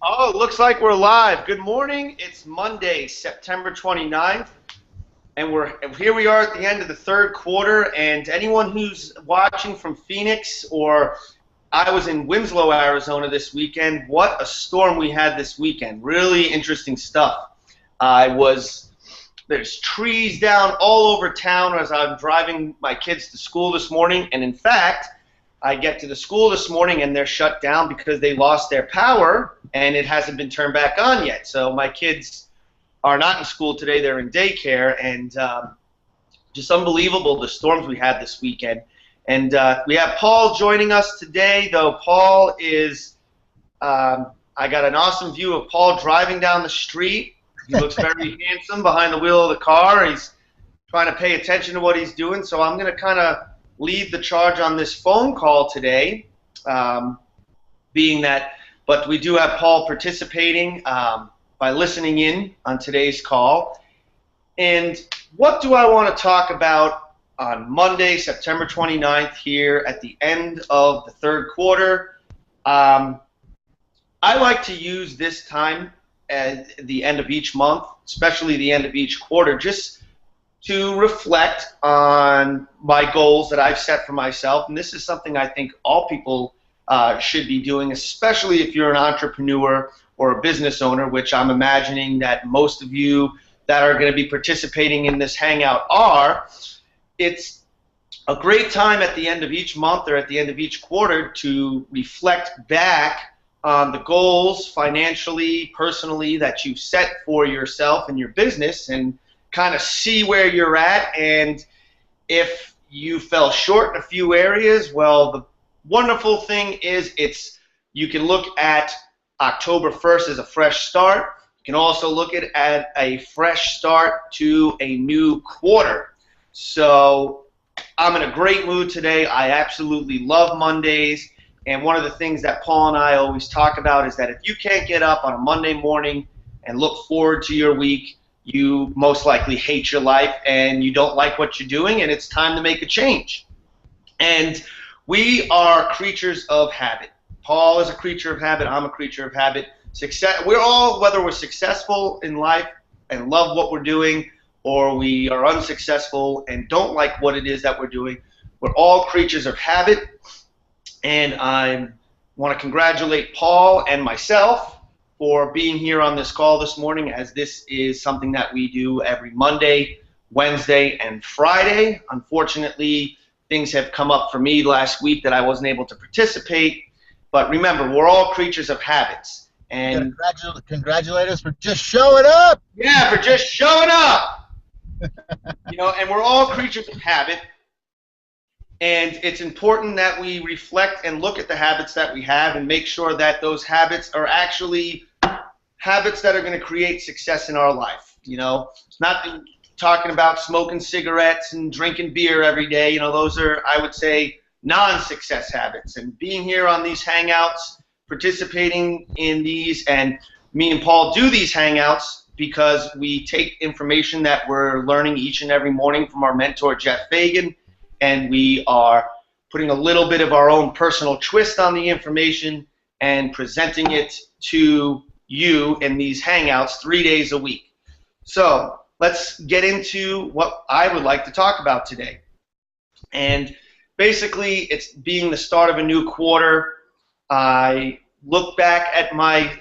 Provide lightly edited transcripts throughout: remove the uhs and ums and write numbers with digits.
Oh, it looks like we're live. Good morning. It's Monday, September 29th, and we are at the end of the third quarter. And anyone who's watching from Phoenix, or I was in Winslow, Arizona this weekend. What a storm we had this weekend. Really interesting stuff. There's trees down all over town as I'm driving my kids to school this morning, and in fact, I get to the school this morning and they're shut down because they lost their power and it hasn't been turned back on yet. So my kids are not in school today; they're in daycare, and just unbelievable the storms we had this weekend. And we have Paul joining us today, though Paul is. I got an awesome view of Paul driving down the street. He looks very handsome behind the wheel of the car. He's trying to pay attention to what he's doing. So I'm going to kind of lead the charge on this phone call today, but we do have Paul participating by listening in on today's call. And what do I want to talk about on Monday, September 29th, here at the end of the third quarter? I like to use this time at the end of each month, especially the end of each quarter, just to reflect on my goals that I've set for myself. And this is something I think all people should be doing, especially if you're an entrepreneur or a business owner, which I'm imagining that most of you that are going to be participating in this hangout are. It's a great time at the end of each month or at the end of each quarter to reflect back on the goals financially, personally, that you've set for yourself and your business, and kind of see where you're at. And if you fell short in a few areas, well, the wonderful thing is you can look at October 1st as a fresh start. You can also look at a fresh start to a new quarter. So I'm in a great mood today. I absolutely love Mondays. And one of the things that Paul and I always talk about is that if you can't get up on a Monday morning and look forward to your week, you most likely hate your life and you don't like what you're doing, and it's time to make a change. And we are creatures of habit. Paul is a creature of habit. I'm a creature of habit. We're all, whether we're successful in life and love what we're doing, or we are unsuccessful and don't like what it is that we're doing, we're all creatures of habit. And I want to congratulate Paul and myself for being here on this call this morning, as this is something that we do every Monday, Wednesday, and Friday. Unfortunately, things have come up for me last week that I wasn't able to participate. But remember, we're all creatures of habits. And congratulate us for just showing up. Yeah, for just showing up. And we're all creatures of habit. And it's important that we reflect and look at the habits that we have and make sure that those habits are actually habits that are going to create success in our life. It's not talking about smoking cigarettes and drinking beer every day. Those are, I would say, non-success habits. And being here on these hangouts, participating in these, and me and Paul do these hangouts because we take information that we're learning each and every morning from our mentor, Jeff Fagan, and we are putting a little bit of our own personal twist on the information and presenting it to you in these hangouts 3 days a week. So let's get into what I would like to talk about today. And basically, it's being the start of a new quarter. I look back at my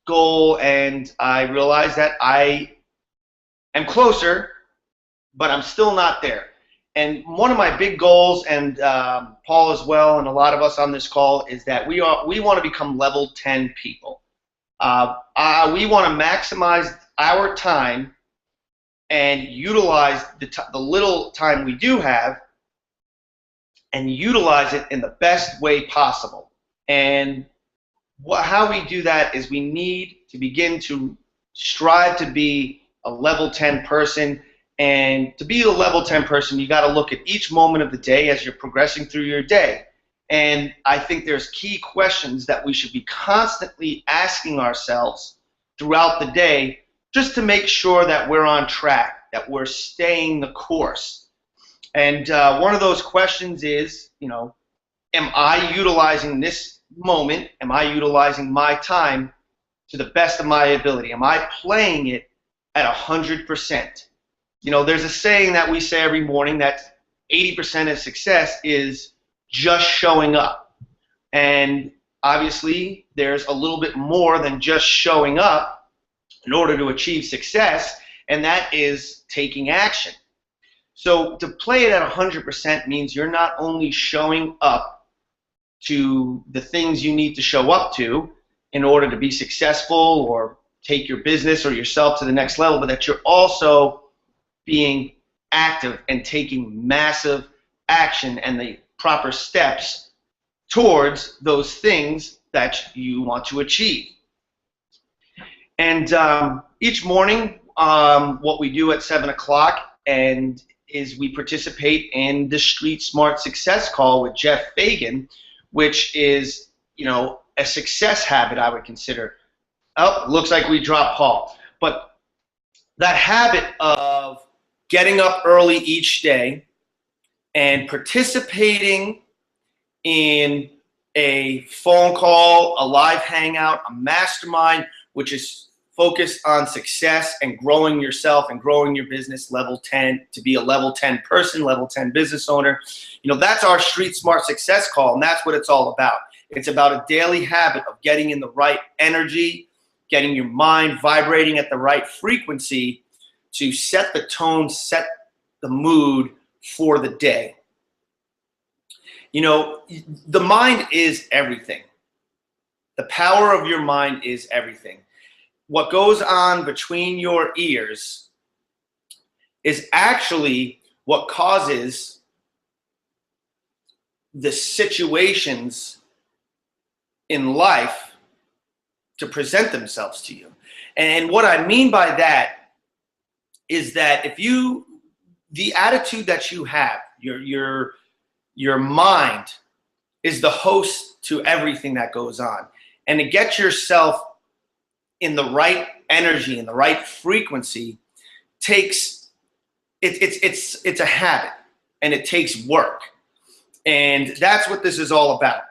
goal and I realize that I am closer, but I'm still not there. And one of my big goals, and Paul as well, and a lot of us on this call, is that we want to become level 10 people. We want to maximize our time and utilize the little time we do have and utilize it in the best way possible. And how we do that is we need to begin to strive to be a level 10 person. And to be a level 10 person, you got to look at each moment of the day as you're progressing through your day. And I think there's key questions that we should be constantly asking ourselves throughout the day, just to make sure that we're on track, that we're staying the course. And one of those questions is, am I utilizing this moment? Am I utilizing my time to the best of my ability? Am I playing it at 100%? You know, there's a saying that we say every morning that 80% of success is just showing up. And obviously, there's a little bit more than just showing up in order to achieve success, and that is taking action. So to play it at 100% means you're not only showing up to the things you need to show up to in order to be successful or take your business or yourself to the next level, but that you're also being active and taking massive action and the proper steps towards those things that you want to achieve. And each morning, what we do at 7 o'clock is we participate in the Street Smart Success Call with Jeff Fagan, which is, you know, a success habit I would consider. Oh, looks like we dropped Paul. But that habit of getting up early each day and participating in a phone call, a live hangout, a mastermind, which is focused on success and growing yourself and growing your business level 10 to be a level 10 person, level 10 business owner. You know, that's our Street Smart Success Call, and that's what it's all about. It's about a daily habit of getting in the right energy, getting your mind vibrating at the right frequency to set the tone, set the mood for the day. You know, the mind is everything. The power of your mind is everything. What goes on between your ears is actually what causes the situations in life to present themselves to you. And what I mean by that is that if you, the attitude that you have, your mind is the host to everything that goes on. And to get yourself in the right energy, in the right frequency, takes, it's a habit, and it takes work. And that's what this is all about.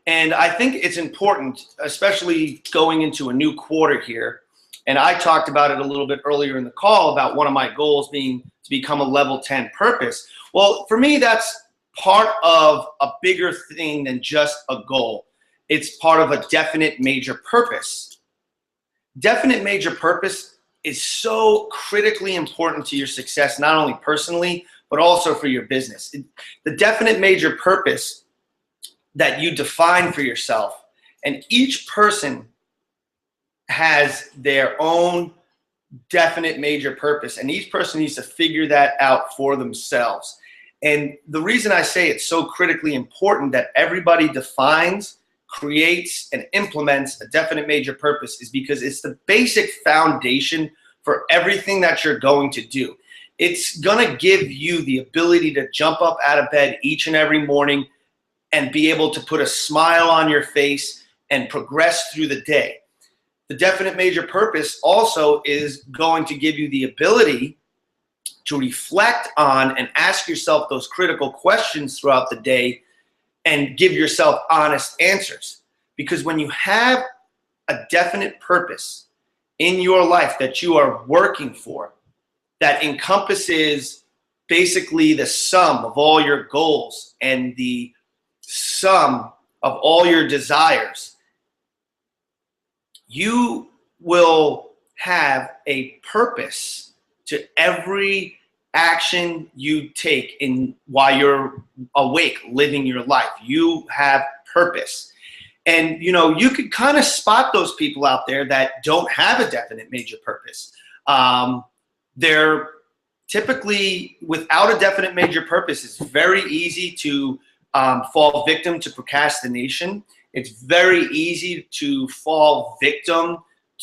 And I think it's important, especially going into a new quarter here, and I talked about it a little bit earlier in the call about one of my goals being to become a level 10 purpose. Well, for me, that's part of a bigger thing than just a goal. It's part of a definite major purpose. Definite major purpose is so critically important to your success, not only personally, but also for your business. The definite major purpose that you define for yourself, and each person has their own definite major purpose, and each person needs to figure that out for themselves. And the reason I say it's so critically important that everybody defines, creates, and implements a definite major purpose is because it's the basic foundation for everything that you're going to do. It's going to give you the ability to jump up out of bed each and every morning and be able to put a smile on your face and progress through the day. The definite major purpose also is going to give you the ability to reflect on and ask yourself those critical questions throughout the day and give yourself honest answers. Because when you have a definite purpose in your life that you are working for, that encompasses basically the sum of all your goals and the sum of all your desires, you will have a purpose to every action you take in while you're awake, living your life. You have purpose. And you know, you could kind of spot those people out there that don't have a definite major purpose. They're typically without a definite major purpose. It's very easy to fall victim to procrastination. It's very easy to fall victim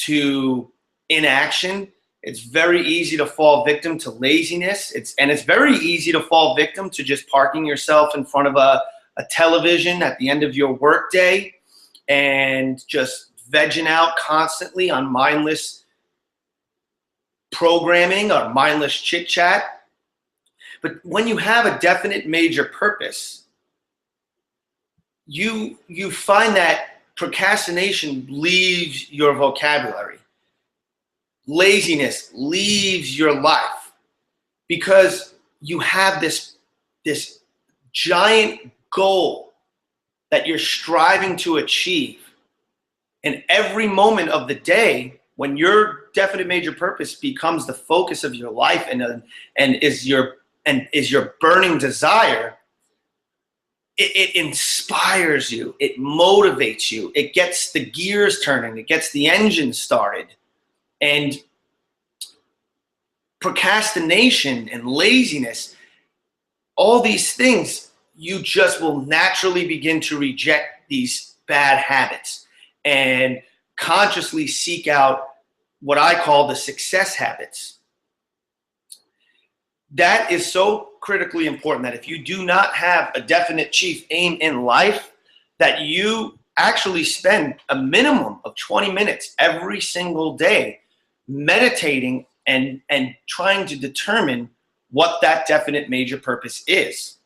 to inaction. It's very easy to fall victim to laziness. It's very easy to fall victim to just parking yourself in front of a television at the end of your workday and just vegging out constantly on mindless programming or mindless chit chat. But when you have a definite major purpose, you find that procrastination leaves your vocabulary. Laziness leaves your life because you have this giant goal that you're striving to achieve. And every moment of the day, when your definite major purpose becomes the focus of your life and is your burning desire, it inspires you, it motivates you, it gets the gears turning, it gets the engine started. And procrastination and laziness, all these things, you just will naturally begin to reject these bad habits and consciously seek out what I call the success habits. That is so critically important that if you do not have a definite chief aim in life, that you actually spend a minimum of 20 minutes every single day meditating and trying to determine what that definite major purpose is.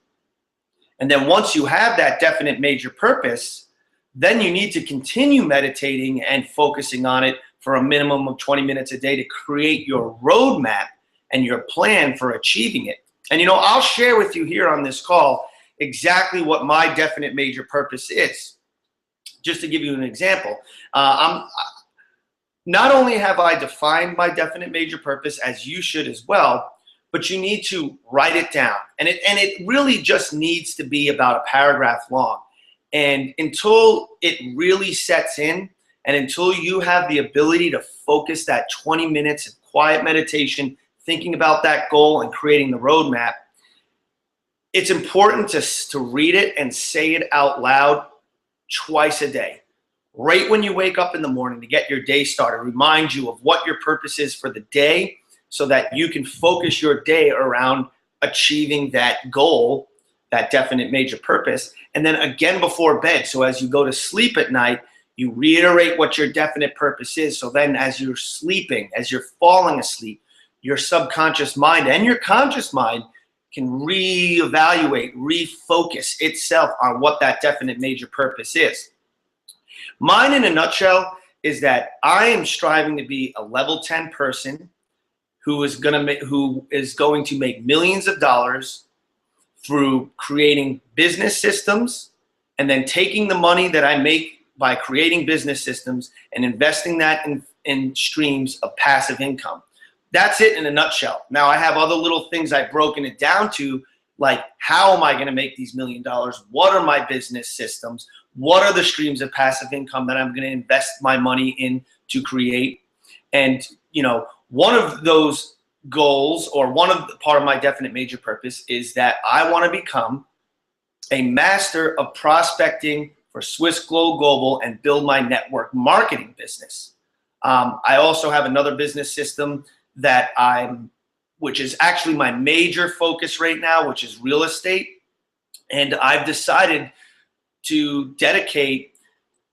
And then once you have that definite major purpose, then you need to continue meditating and focusing on it for a minimum of 20 minutes a day to create your roadmap and your plan for achieving it. And I'll share with you here on this call exactly what my definite major purpose is. Just to give you an example, not only have I defined my definite major purpose, as you should as well, but you need to write it down. And it really just needs to be about a paragraph long. And until it really sets in, and until you have the ability to focus that 20 minutes of quiet meditation, thinking about that goal and creating the roadmap, it's important to read it and say it out loud twice a day. Right when you wake up in the morning to get your day started, remind you of what your purpose is for the day so that you can focus your day around achieving that goal, that definite major purpose. And then again before bed, so as you go to sleep at night, you reiterate what your definite purpose is. So then as you're sleeping, as you're falling asleep, your subconscious mind and your conscious mind can reevaluate, refocus itself on what that definite major purpose is. Mine in a nutshell is that I am striving to be a level 10 person who is going to make millions of dollars through creating business systems and then taking the money that I make by creating business systems and investing that in streams of passive income. That's it in a nutshell. Now I have other little things I've broken it down to, like how am I going to make these $1 million? What are my business systems? What are the streams of passive income that I'm going to invest my money in to create? And one of those goals, or part of my definite major purpose, is that I want to become a master of prospecting for Swiss Glow Global and build my network marketing business. I also have another business system which is actually my major focus right now, which is real estate. And I've decided to dedicate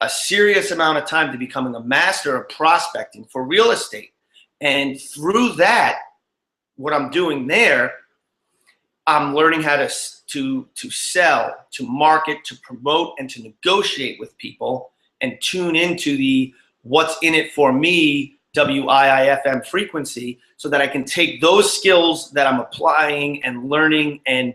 a serious amount of time to becoming a master of prospecting for real estate. And through that, what I'm doing there, I'm learning how to sell, to market, to promote, and to negotiate with people and tune into the what's in it for me WIIFM frequency, so that I can take those skills that I'm applying and learning and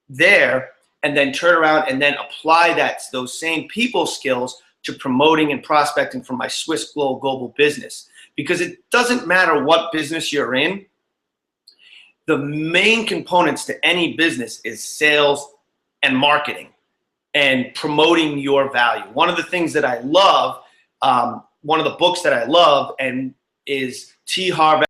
then turn around and then apply those same people skills to promoting and prospecting for my Swiss Glow Global business. Because it doesn't matter what business you're in, the main components to any business is sales and marketing and promoting your value. One of the things that I love, one of the books that I love is T. Harv